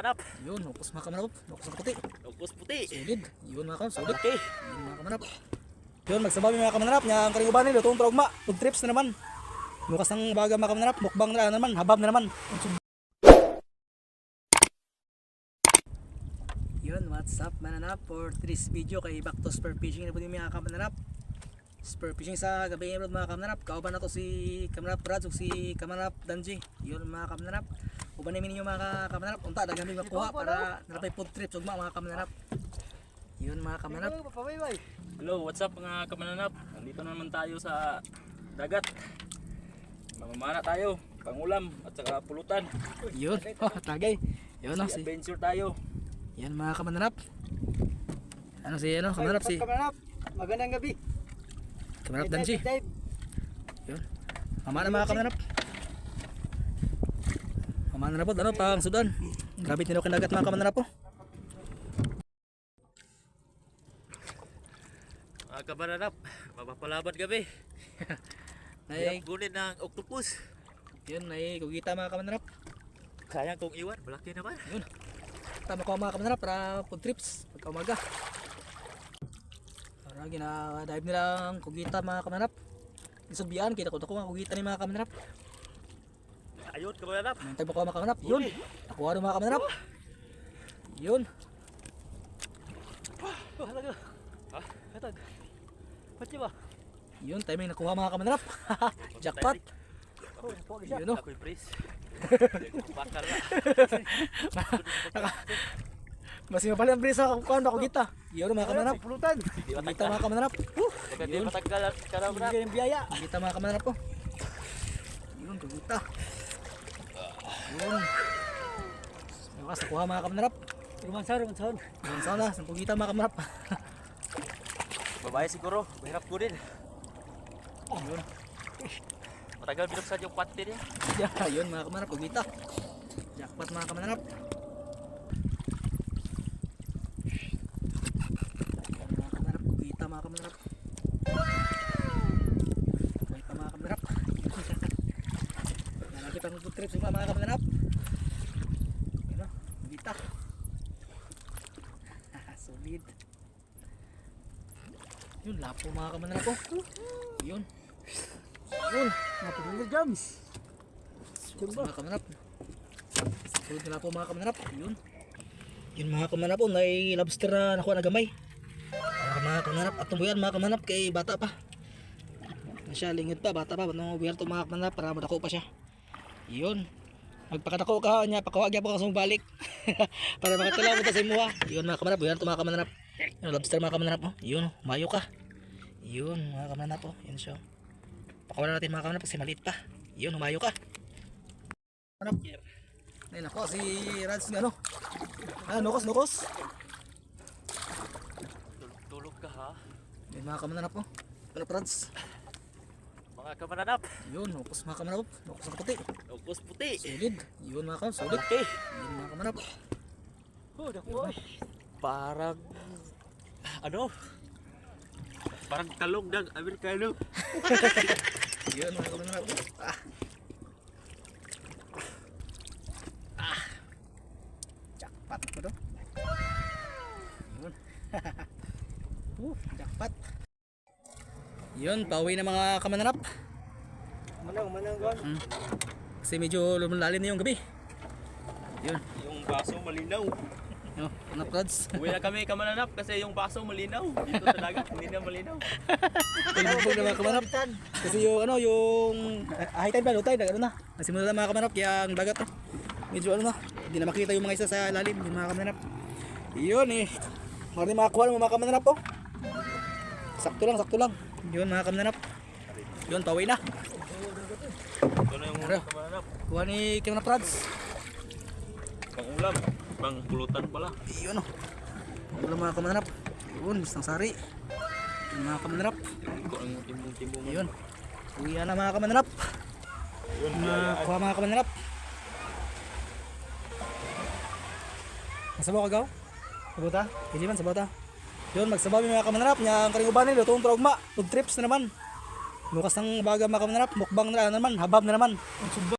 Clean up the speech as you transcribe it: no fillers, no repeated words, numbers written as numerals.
kamanap. Yun, ukos mga kamanap. Ukos na puti. Ukos puti. Solid. Yun mga kamanap. Solid. Okay. Yun mga kamanap. Yun, magsababi mga kamanap. Yang karing ubanin, lutong traugma. Food trips na naman. Lukas ng baga mga kamanap. Mukbang na naman. Habab na naman. Yun, what's up mananap for this video kay back to spear fishing na po din mga kamanap. Spear fishing sa gabi ng mga kamanap. Kauban na to si kamanap Brad ug si kamanap Danji. Yun mga kamanap. Uban namin ninyo mga kamanap. Unta daghang makuha para nalapay food trips ug mga kamanap. Yun mga kamanap. Hello, what's up mga kamananap? Nandito na naman tayo sa dagat. Mamamana tayo, pangulam at saka pulutan. Yun, oh, tagay. Yun no, si Adventure tayo. yan mga kamanap. Ano si ano, kamanap si Kamanap, magandang gabi. kamanap Danji. Yun. Mamana mga kamanap. Mamana na po, ano, pang sudan. Grabe tinaw kinagat mga kamanap po. Mga kamananap, mapapalabad gabi. Nay, Gunin ng octopus. yun, nay kugita mga kamanap. Sayang kung iwan, malaki naman. Yun. Tama ko mga kamanap para food trips pagka umaga. Para gina-dive nilang kugita mga kamanap. Isubyan, kita ko ang kugita ni mga kamanap. Ayun, kamananap. Nantay mo ko mga kamanap. Yun. Nakuha rin mga kamanap. Yun. Oh, halaga. Ha? Hatag. Pati ba? Yun, timing nakuha mga kamanap. Jackpot. Oh, nakuha siya. Yun o. Ako'y pris. Bakal na. Mas yung pala ang brisa kung ano kugita. Yun mga kamanap. Pulutan. Kugita mga kamanap. Hindi matagal at karamrap. Bigyan ng biyaya. Kugita mga kamanap po. Yun, kugita. Yun. Bukas nakuha mga kamanap. Rumansar. Yun sana, sa kugita mga kamanap. Babae siguro, mahirap ko din. Yun. Matagal binuksan yung panty niya. Yeah, yun mga kamanap, kugita. Jackpot mga kamanap. Mga kamanap, kugita mga kamanap. Kugita mga kamanap. Nalapit ang food trips mga kamanap. Yun o, kugita. Solid. Yun, lapo mga kamanap po. Yun. Yun. Napagulog jams. Mga kamanap. Sunod na po mga kamanap. Yun. Yun mga kamanap po. May lobster na nakuha na gamay. Mga kamanap. At tumbuyan mga kamanap kay bata pa. Siya lingid pa. Bata pa. Nung buyer to mga kamanap para madako pa siya. Yun. Magpakadako ka niya. Pakawagya po kasong balik. Para makatala mo ta sa imuha. Yun mga kamanap. Buyer to mga kamanap. Yun lobster mga kamanap. Oh. Yun. Mayo ka. Yun mga kamanap po. Yun siya. Pakawalan natin mga kamanap kasi maliit pa. Yun. Humayo ka. Kamanap. Ayun ako si Rads ng ano. Nukos. Tulog ka ha. May mga kamanap po. Ano Rads? Mga kamananap, Yun, nukos mga kamanap. Nukos na puti. ukos puti. Solid. Yun mga kamanap. Solid. Okay. Yun mga kamanap. Oh, nakuha. Parang ano? Parang talong ng Amerikano. Yun mga kamanap. Jackpot ko do. Yun. Jackpot. Yun, pauwi na mga kamanap. Manang gan. Kasi medyo lumalalim na yung gabi. Yun. Yung baso malinaw. Yun, mga Rads. Uwi na kami kamananap kasi yung baso malinaw. Dito sa dagat, hindi na malinaw. Tulbog na mga kamanap. Kasi yung ano, yung high tide ba, low tide, ano na. Nasimula na mga kamanap, kaya ang dagat medyo ano na, hindi na makita yung mga isa sa lalim, yung mga kamanap. Yun eh. Maraming makakuha ng mga kamanap po. Sakto lang. Yun mga kamanap. Yun, pauwi na. Ito na yung Ano? kamananap. Kuha ni Kamanap Rads. Pang ulam, pang pulutan pala. Yun o. Wala mga kamanap. Yun, isang sari. Yun mga kamanap. Ito ang timbong-timbong. Yun. Uwi na mga kamanap. Yun, Kuha mga kamanap. Masabaw ka gaw? Sabota? Hindi man sabota. Yun, magsabaw yung mga kamanarap. Yang karing ubanin, lutong traugma. Food trips na naman. Lukas ng baga mga kamanarap. Mukbang na naman. Habab na naman.